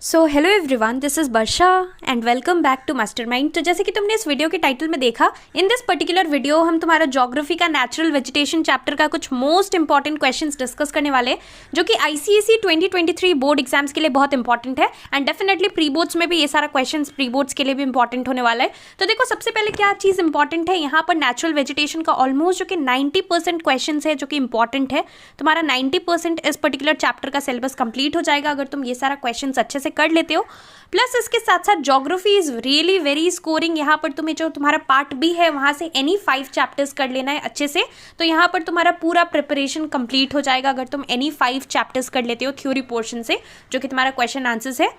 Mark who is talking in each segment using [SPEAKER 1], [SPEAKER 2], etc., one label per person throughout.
[SPEAKER 1] So hello everyone, this is Varsha and welcome back to Mastermind. तो जैसे कि तुमने इस वीडियो के टाइटल में देखा, इन दिस पर्टिकुलर वीडियो हम तुम्हारा ज्योग्राफी का नेचुरल वेजिटेशन चैप्टर का कुछ मोस्ट इंपॉर्टेंट क्वेश्चंस डिस्कस करने वाले हैं, जो कि आईसीएसई 2023 बोर्ड एग्जाम्स के लिए बहुत इंपॉर्टेंट है एंड डेफिनेटली प्री बोर्ड्स में भी ये सारा क्वेश्चन प्री बोर्ड्स के लिए भी इंपॉर्टेंट होने वाला है। तो देखो, सबसे पहले क्या चीज़ इंपॉर्टेंट है यहाँ पर, नेचुरल वेजिटेशन का ऑलमोस्ट जो कि 90% क्वेश्चन है जो कि इंपॉर्टेंट है। तुम्हारा 90% इस पर्टिकुलर चैप्टर का सिलेबस कंप्लीट हो जाएगा अगर तुम ये सारा क्वेश्चन अच्छे से कर लेते हो। प्लस इसके साथ साथ geography is really very scoring. यहाँ पर तुम्हें जो तुम्हारा पार्ट बी है वहाँ से एनी 5 चैप्टर्स कर लेना है अच्छे से, तो यहाँ पर तुम्हारा पूरा प्रिपरेशन कंप्लीट हो जाएगा अगर तुम एनी 5 चैप्टर्स कर लेते हो थ्योरी पोर्शन से, जो कि तुम्हारा क्वेश्चन आंसर्स है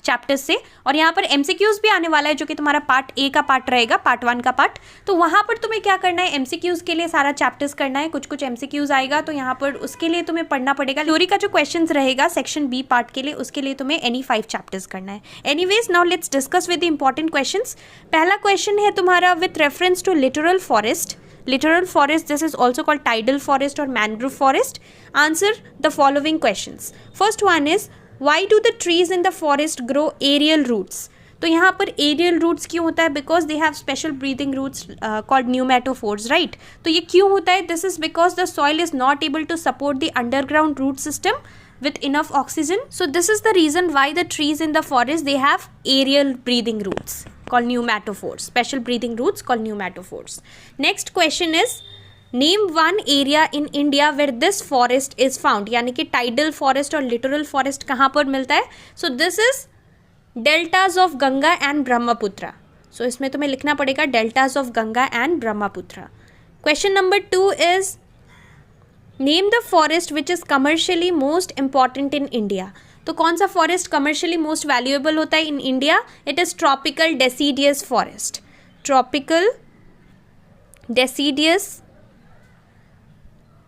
[SPEAKER 1] चैप्टर्स से। और यहाँ पर एमसीक्यूज भी आने वाला है, जो कि तुम्हारा पार्ट ए का पार्ट रहेगा, पार्ट 1 का पार्ट। तो वहाँ पर तुम्हें क्या करना है, एमसीक्यूज के लिए सारा चैप्टर्स करना है, कुछ कुछ एमसीक्यूज आएगा, तो यहाँ पर उसके लिए तुम्हें पढ़ना पड़ेगा। थ्योरी का जो क्वेश्चंस रहेगा सेक्शन बी पार्ट के लिए, उसके लिए तुम्हें एनी 5 चैप्टर्स करना है। Anyways, now let's discuss with the important questions. पहला क्वेश्चन है तुम्हारा with reference to littoral forest. Littoral forest, this is also called tidal forest or mangrove forest. Answer the following questions. First one is, why do the trees in the forest grow aerial roots? तो यहाँ पर aerial roots क्यों होता है? Because they have special breathing roots called pneumatophores, right? तो ये क्यों होता है? This is because the soil is not able to support the underground root system with enough oxygen. So this is the reason why the trees in the forest, they have aerial breathing roots called pneumatophores, special breathing roots called pneumatophores. Next question is, name one area in India where this forest is found. यानी कि tidal forest और littoral forest कहाँ पर मिलता है? So this is deltas of Ganga and Brahmaputra. So इसमें तुम्हें लिखना पड़ेगा deltas of Ganga and Brahmaputra. Question number 2 is, name the forest which is commercially most important in India. तो कौन सा फॉरेस्ट कमर्शियली मोस्ट वैल्यूएबल होता है in India? It is tropical deciduous forest. Tropical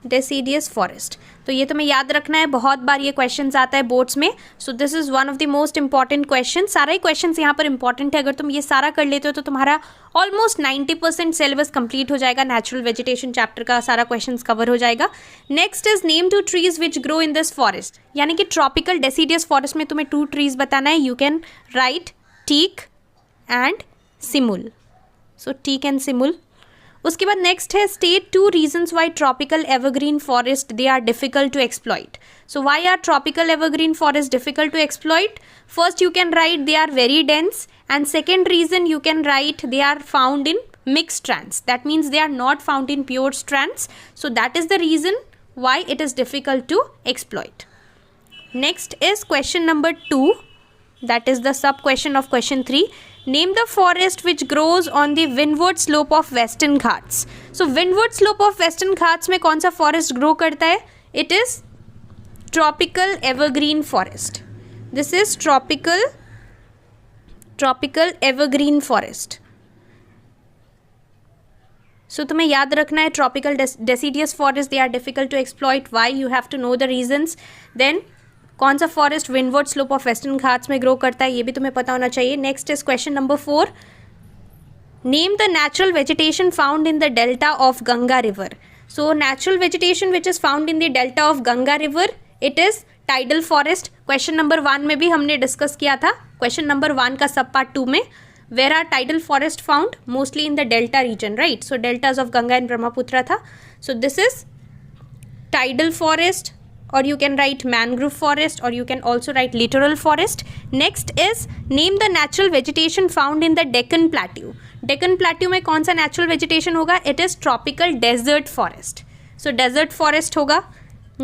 [SPEAKER 1] deciduous forest. तो ये तुम्हें याद रखना है, बहुत बार ये क्वेश्चंस आता है बोर्ड्स में। So this is one of the most important question. सारा ही क्वेश्चंस यहाँ पर इंपॉर्टेंट है। अगर तुम ये सारा कर लेते हो तो तुम्हारा ऑलमोस्ट 90% सिलेबस कंप्लीट हो जाएगा। नेचुरल वेजिटेशन चैप्टर का सारा क्वेश्चंस कवर हो जाएगा। Next is, name 2 trees which grow in this forest. यानी कि ट्रॉपिकल डेसीडियस फॉरेस्ट में तुम्हें 2 ट्रीज बताना है। You can write teak and simul. So teak and simul. उसके बाद नेक्स्ट है, state 2 reasons why tropical evergreen forest they are difficult to exploit. So why are tropical evergreen forest difficult to exploit? First you can write they are very dense, and second reason you can write they are found in mixed strands. That means they are not found in pure strands. So that is the reason why it is difficult to exploit. Next is question number 2. That is the sub question of question 3. Name the forest which grows on the windward slope of Western Ghats. So windward slope of Western Ghats में कौन सा forest grow करता है? It is tropical evergreen forest. This is tropical evergreen forest. So तुम्हें याद रखना है, tropical deciduous forest they are difficult to exploit. Why? You have to know the reasons. Then कौन सा forest windward slope of western Ghats में grow करता है, ये भी तुम्हें पता होना चाहिए। Next is question number 4. Name the natural vegetation found in the delta of Ganga river. So natural vegetation which is found in the delta of Ganga river, it is tidal forest. Question number 1 में भी हमने discuss किया था, question number 1 का सब part 2 में। Where are tidal forest found? Mostly in the delta region, right? So deltas of Ganga and Brahmaputra था। So this is tidal forest, or you can write mangrove forest, or you can also write littoral forest. Next is, name the natural vegetation found in the Deccan Plateau. Deccan Plateau में कौन सा natural vegetation होगा? It is tropical desert forest. So desert forest होगा.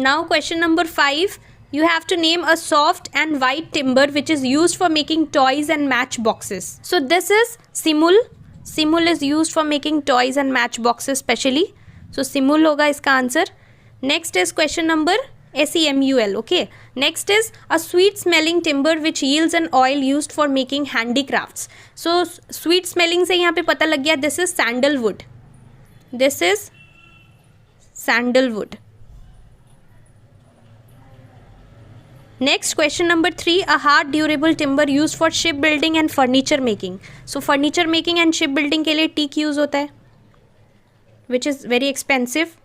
[SPEAKER 1] Now question number 5, you have to name a soft and white timber which is used for making toys and match boxes. So this is simul. Simul is used for making toys and match boxes specially. So simul होगा इसका answer. Next is question number SEMUL. Okay. Next is a sweet smelling timber which yields an oil used for making handicrafts. So sweet smelling से यहाँ पे पता लग गया, this is sandalwood. This is sandalwood. Next question number 3, a hard durable timber used for shipbuilding and furniture making. So furniture making and shipbuilding के लिए teak use होता है, which is very expensive.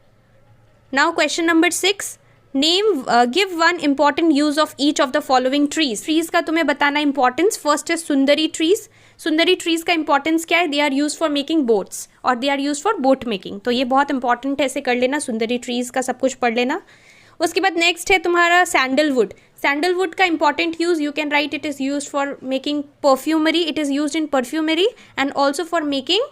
[SPEAKER 1] Now question number 6, give one important use of each of the following trees. Trees का तुम्हें बताना importance. First है सुंदरी trees. सुंदरी trees का importance क्या है? They are use for making boats और they are use for boat making. तो ये बहुत इंपॉर्टेंट है, ऐसे कर लेना, सुंदरी ट्रीज का सब कुछ पढ़ लेना। उसके बाद नेक्स्ट है तुम्हारा सैंडलवुड। सैंडलवुड का important use you can write, it is use for making perfumery, it is use in perfumery and also for making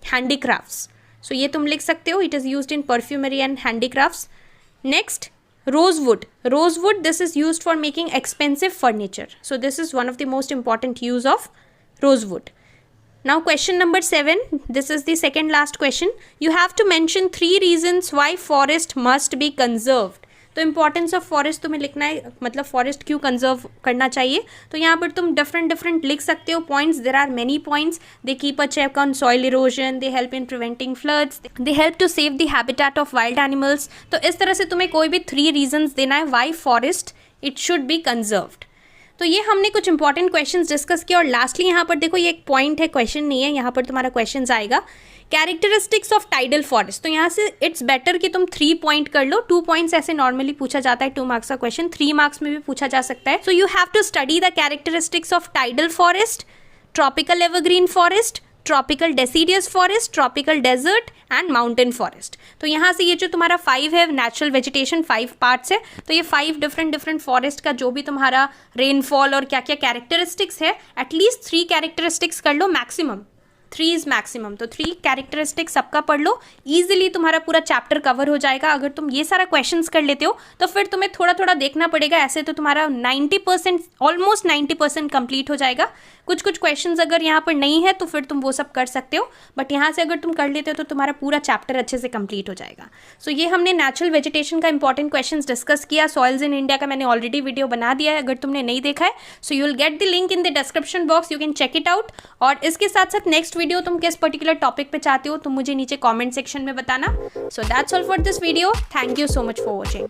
[SPEAKER 1] handicrafts. So ये तुम लिख सकते हो, it is use in perfumery and handicrafts. Next rosewood. Rosewood, this is used for making expensive furniture. So this is one of the most important use of rosewood. Now question number 7, this is the second last question. You have to mention 3 reasons why forest must be conserved. तो importance of forest तुम्हें लिखना है, मतलब forest क्यों conserve करना चाहिए। तो यहाँ पर तुम डिफरेंट लिख सकते हो points. There are many points. They keep a check on soil erosion, they help in preventing floods, they help to save the habitat of wild animals. तो इस तरह से तुम्हें कोई भी 3 रीजन्स देना है why forest it should be conserved. तो ये हमने कुछ इंपॉर्टेंट क्वेश्चंस डिस्कस किया। और लास्टली यहाँ पर देखो, ये एक पॉइंट है, क्वेश्चन नहीं है, यहाँ पर तुम्हारा क्वेश्चन आएगा कैरेक्टरिस्टिक्स ऑफ टाइडल फॉरेस्ट। तो यहाँ से इट्स बेटर कि तुम 3 पॉइंट कर लो। 2 पॉइंट्स ऐसे नॉर्मली पूछा जाता है, 2 मार्क्स का क्वेश्चन, 3 मार्क्स में भी पूछा जा सकता है। So you have to study the characteristics of tidal forest, tropical evergreen forest, tropical deciduous forest, tropical desert and mountain forest. तो यहाँ से ये जो तुम्हारा 5 है नेचुरल वेजिटेशन, 5 पार्ट्स है। तो ये 5 डिफरेंट फॉरेस्ट का जो भी तुम्हारा रेनफॉल और क्या क्या कैरेक्टरिस्टिक्स है, एटलीस्ट 3 कैरेक्टरिस्टिक्स कर लो मैक्सिमम, 3 इज मैक्सिमम। तो 3 कैरेक्टरिस्टिक्स सबका पढ़ लो, ईजिली तुम्हारा पूरा चैप्टर कवर हो जाएगा। अगर तुम ये सारा क्वेश्चंस कर लेते हो तो फिर तुम्हें थोड़ा देखना पड़ेगा, ऐसे तो तुम्हारा 90%, ऑलमोस्ट 90% कंप्लीट हो जाएगा। कुछ क्वेश्चंस अगर यहाँ पर नहीं है तो फिर तुम वो सब कर सकते हो, बट यहाँ से अगर तुम कर लेते हो तो तुम्हारा पूरा चैप्टर अच्छे से कंप्लीट हो जाएगा। सो ये हमने नेचुरल वेजिटेशन का इंपॉर्टेंट क्वेश्चंस डिस्कस किया। सॉइल्स इन इंडिया का मैंने ऑलरेडी वीडियो बना दिया है, अगर तुमने नहीं देखा है so you will get the link in the description box, you can check it out. और इसके साथ साथ नेक्स्ट वीडियो तुम किस पर्टिकुलर टॉपिक पे चाहते हो तुम मुझे नीचे कॉमेंट सेक्शन में बताना। So that's all for this video, thank you so much for watching.